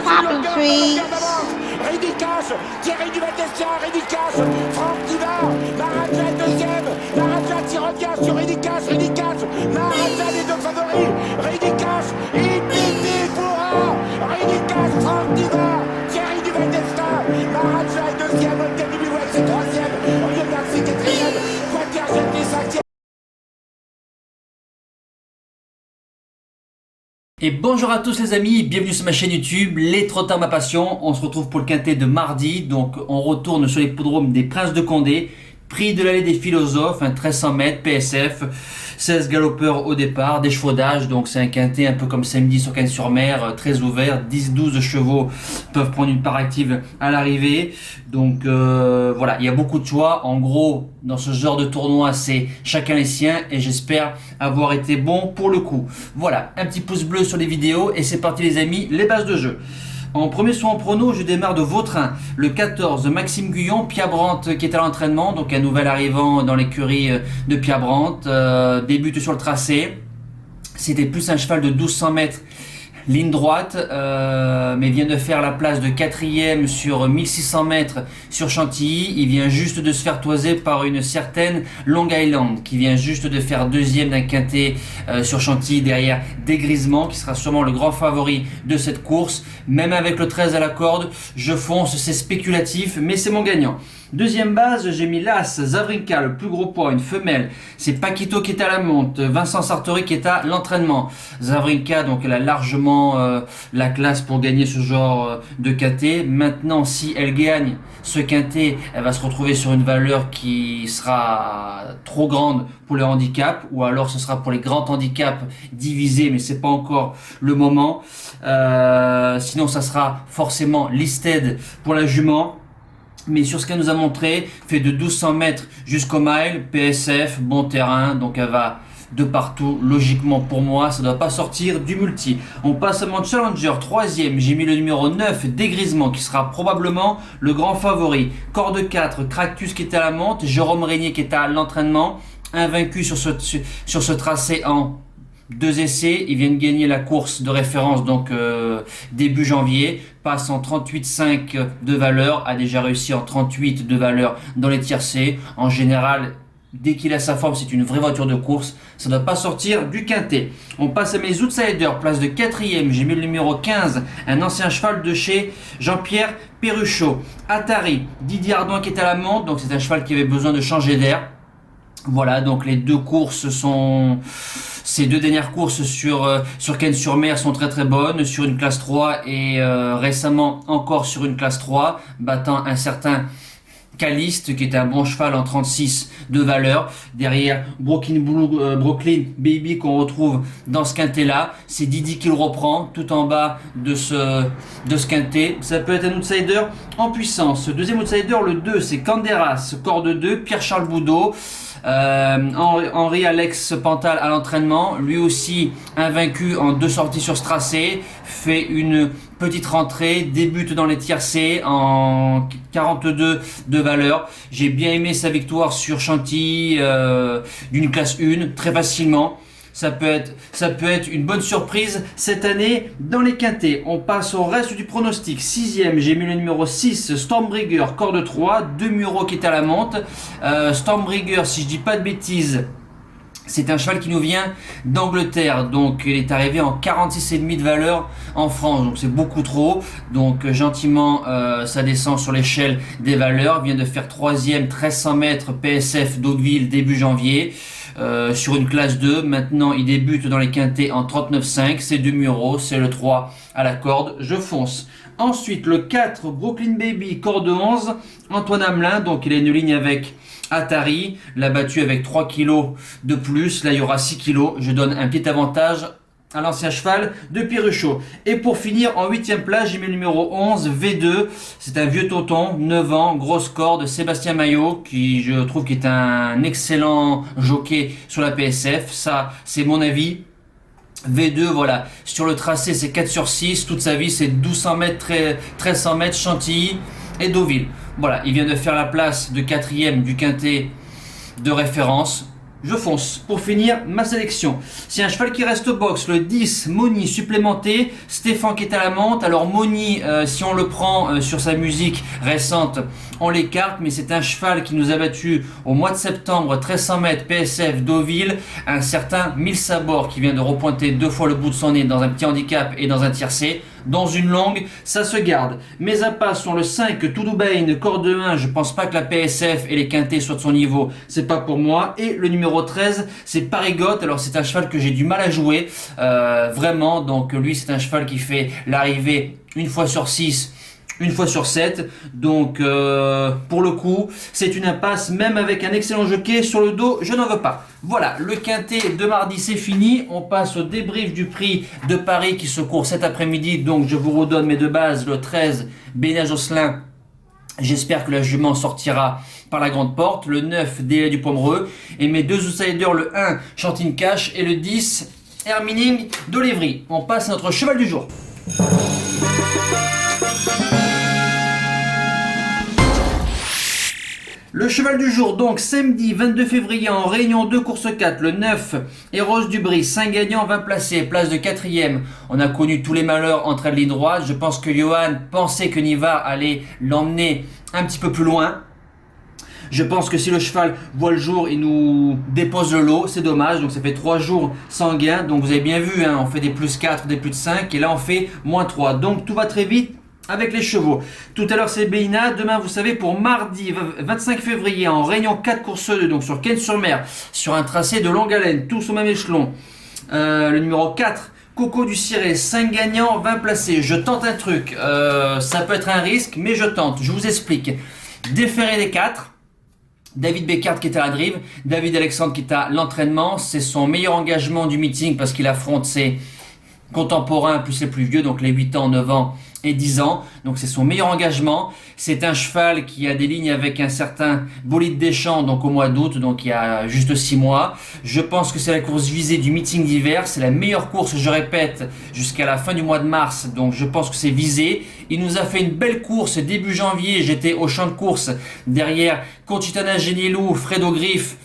Popping trees. Ridicache, Thierry du Val-d'Estia, Ridicache, Franck Diva, Maraja deuxième, Maraja qui revient sur Ridicache, Maraja les deux favoris, Ridicache, Ipiti Foura, Ridicache, Franck Diva, Thierry du Val-d'Estia, Maraja est deuxième, Olga Bilouet c'est troisième, Olivier Garcia quatrième, Quater Jetty cinquième. Et bonjour à tous les amis, bienvenue sur ma chaîne YouTube, Les Trottards ma passion. On se retrouve pour le quintet de mardi, donc on retourne sur l'hippodrome des Princes de Condé. Prix de l'allée des philosophes, un 1300 mètres, PSF, 16 galopeurs au départ, des chevaux d'âge, donc c'est un quintet un peu comme samedi sur Cannes-sur-Mer, très ouvert, 10-12 chevaux peuvent prendre une part active à l'arrivée, donc voilà, il y a beaucoup de choix. En gros, dans ce genre de tournoi, c'est chacun les siens et j'espère avoir été bon pour le coup. Voilà, un petit pouce bleu sur les vidéos et c'est parti les amis, les bases de jeu. En premier soin en prono, je démarre de Vautrin, le 14, Maxime Guyon, Pia Brandt qui est à l'entraînement, donc un nouvel arrivant dans l'écurie de Pia Brandt, débute sur le tracé, c'était plus un cheval de 1200 mètres, ligne droite, mais vient de faire la place de 4e sur 1600 mètres sur Chantilly. Il vient juste de se faire toiser par une certaine Long Island qui vient juste de faire 2e d'un quintet sur Chantilly derrière Dégrisement qui sera sûrement le grand favori de cette course. Même avec le 13 à la corde, je fonce, c'est spéculatif mais c'est mon gagnant. Deuxième base, j'ai mis l'As, Zavrinka, le plus gros poids, une femelle. C'est Paquito qui est à la monte, Vincent Sartori qui est à l'entraînement. Zavrinka, donc elle a largement la classe pour gagner ce genre de quintet. Maintenant, si elle gagne ce quintet, elle va se retrouver sur une valeur qui sera trop grande pour les handicaps, ou alors ce sera pour les grands handicaps divisés, mais c'est pas encore le moment. Sinon, ça sera forcément listed pour la jument. Mais sur ce qu'elle nous a montré, fait de 1200 mètres jusqu'au mile, PSF, bon terrain, donc elle va de partout, logiquement pour moi, ça ne doit pas sortir du multi. On passe à mon challenger, 3e, j'ai mis le numéro 9, Dégrisement, qui sera probablement le grand favori. Corde 4, Cractus qui est à la monte, Jérôme Régnier qui est à l'entraînement, invaincu sur ce tracé en 2 essais, ils viennent gagner la course de référence donc début janvier, passe en 38,5 de valeur, a déjà réussi en 38 de valeur dans les tiercés. En général, dès qu'il a sa forme, c'est une vraie voiture de course, ça ne doit pas sortir du quintet. On passe à mes outsiders, place de 4e, j'ai mis le numéro 15, un ancien cheval de chez Jean-Pierre Perruchot. Atari, Didier Ardouin qui est à la monte, donc c'est un cheval qui avait besoin de changer d'air. Voilà, donc les deux courses sont... Ces deux dernières courses sur Cannes-sur-Mer sont très très bonnes, sur une classe 3 et récemment encore sur une classe 3, battant un certain Caliste qui est un bon cheval en 36 de valeur. Derrière Brooklyn Baby qu'on retrouve dans ce quintet là, c'est Didi qui le reprend tout en bas de ce quintet. Ça peut être un outsider en puissance. Deuxième outsider, le 2, c'est Canderas, corde 2, Pierre-Charles Boudot. Henri Alex Pantal à l'entraînement, lui aussi invaincu en 2 sorties sur ce tracé, fait une petite rentrée, débute dans les tiercés en 42 de valeur. J'ai bien aimé sa victoire sur Chantilly d'une classe 1 très facilement. Ça peut être une bonne surprise cette année dans les quintets. On passe au reste du pronostic. 6e, j'ai mis le numéro 6, Stormbrigger, corde 3, 2 Muro qui est à la monte. Stormbrigger, si je dis pas de bêtises, c'est un cheval qui nous vient d'Angleterre, donc il est arrivé en 46,5 de valeur en France, donc c'est beaucoup trop. Donc gentiment, ça descend sur l'échelle des valeurs. Vient de faire 3e, 1300 mètres PSF d'Hauteville début janvier. Sur une classe 2, maintenant il débute dans les quintets en 39,5, c'est 2 Muro, c'est le 3 à la corde, je fonce. Ensuite le 4, Brooklyn Baby, corde 11, Antoine Hamelin, donc il a une ligne avec Atari, l'a battu avec 3 kilos de plus, là il y aura 6 kilos, je donne un petit avantage à l'ancien cheval de Perruchot. Et pour finir, en 8e place, j'ai mis le numéro 11, V2. C'est un vieux tonton, 9 ans, grosse corde, Sébastien Maillot, qui je trouve qui est un excellent jockey sur la PSF. Ça, c'est mon avis. V2, voilà, sur le tracé, c'est 4 sur 6. Toute sa vie, c'est 1200 mètres, 1300 mètres, Chantilly et Deauville. Voilà, il vient de faire la place de 4e du quintet de référence. je fonce pour finir ma sélection. C'est un cheval qui reste au box, le 10, Moni supplémenté, Stéphane qui est à la monte. Alors Moni, si on le prend sur sa musique récente, on l'écarte, mais c'est un cheval qui nous a battu au mois de septembre, 1300 mètres, PSF Deauville, un certain Mille Sabords qui vient de repointer 2 fois le bout de son nez dans un petit handicap et dans un tiercé. Dans une longue, ça se garde. Mes appâts sont le 5, Touloubain, corde 1, je pense pas que la PSF et les quintés soient de son niveau, c'est pas pour moi. Et le numéro 13, c'est Parigotte, alors c'est un cheval que j'ai du mal à jouer, vraiment, donc lui c'est un cheval qui fait l'arrivée une fois sur 6, une fois sur 7, donc pour le coup c'est une impasse, même avec un excellent jockey sur le dos, je n'en veux pas. Voilà, le quintet de mardi c'est fini, on passe au débrief du prix de Paris qui se court cet après-midi, donc je vous redonne mes deux bases, le 13 Bénin Josselin, j'espère que la jument sortira par la grande porte, le 9 Délai du Pomereux, et mes deux outsiders, le 1 Chantine Cash et le 10 Hermining de Lévry. On passe à notre cheval du jour. Le cheval du jour, donc samedi 22 février en réunion 2 course 4, le 9 Eros du Brie, 5 gagnants, 20 placés, place de 4ème. On a connu tous les malheurs entre la ligne droite. Je pense que Johan pensait que Niva allait l'emmener un petit peu plus loin. Je pense que si le cheval voit le jour, il nous dépose le lot, c'est dommage. Donc ça fait 3 jours sans gain. Donc vous avez bien vu, hein, on fait des plus 4, des plus 5 et là on fait moins 3. Donc tout va très vite avec les chevaux. Tout à l'heure c'est Béina, demain vous savez pour mardi 25 février en réunion 4 courses 2, donc sur Cannes-sur-Mer, sur un tracé de longue haleine, tous au même échelon. Le numéro 4, Coco du Ciré, 5 gagnants, 20 placés. Je tente un truc, ça peut être un risque, mais je tente, je vous explique. Déféré des 4. David Beckard qui est à la drive, David Alexandre qui est à l'entraînement, c'est son meilleur engagement du meeting parce qu'il affronte ses contemporains plus les plus vieux, donc les 8 ans, 9 ans et 10 ans, donc c'est son meilleur engagement. C'est un cheval qui a des lignes avec un certain Bolide Deschamps, donc au mois d'août, donc il y a juste 6 mois. Je pense que c'est la course visée du meeting d'hiver, c'est la meilleure course, je répète, jusqu'à la fin du mois de mars, donc je pense que c'est visé. Il nous a fait une belle course début janvier, j'étais au champ de course derrière Concitana Genielou, Fredo Griff,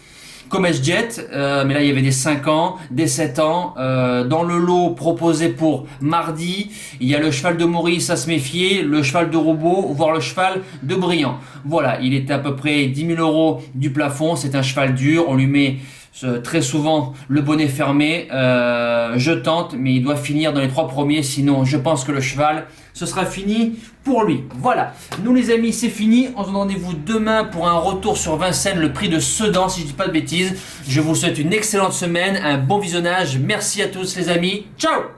Comes Jet, mais là il y avait des 5 ans, des 7 ans. Dans le lot proposé pour mardi, il y a le cheval de Maurice à se méfier, le cheval de Robot, voire le cheval de Briand. Voilà, il était à peu près 10 000 € du plafond, c'est un cheval dur, on lui met très souvent le bonnet fermé. Je tente, mais il doit finir dans les 3 premiers, sinon je pense que le cheval, ce sera fini pour lui. Voilà, nous les amis, c'est fini. On se donne rendez-vous demain pour un retour sur Vincennes, le prix de Sedan, si je dis pas de bêtises. Je vous souhaite une excellente semaine, un bon visionnage. Merci à tous les amis. Ciao!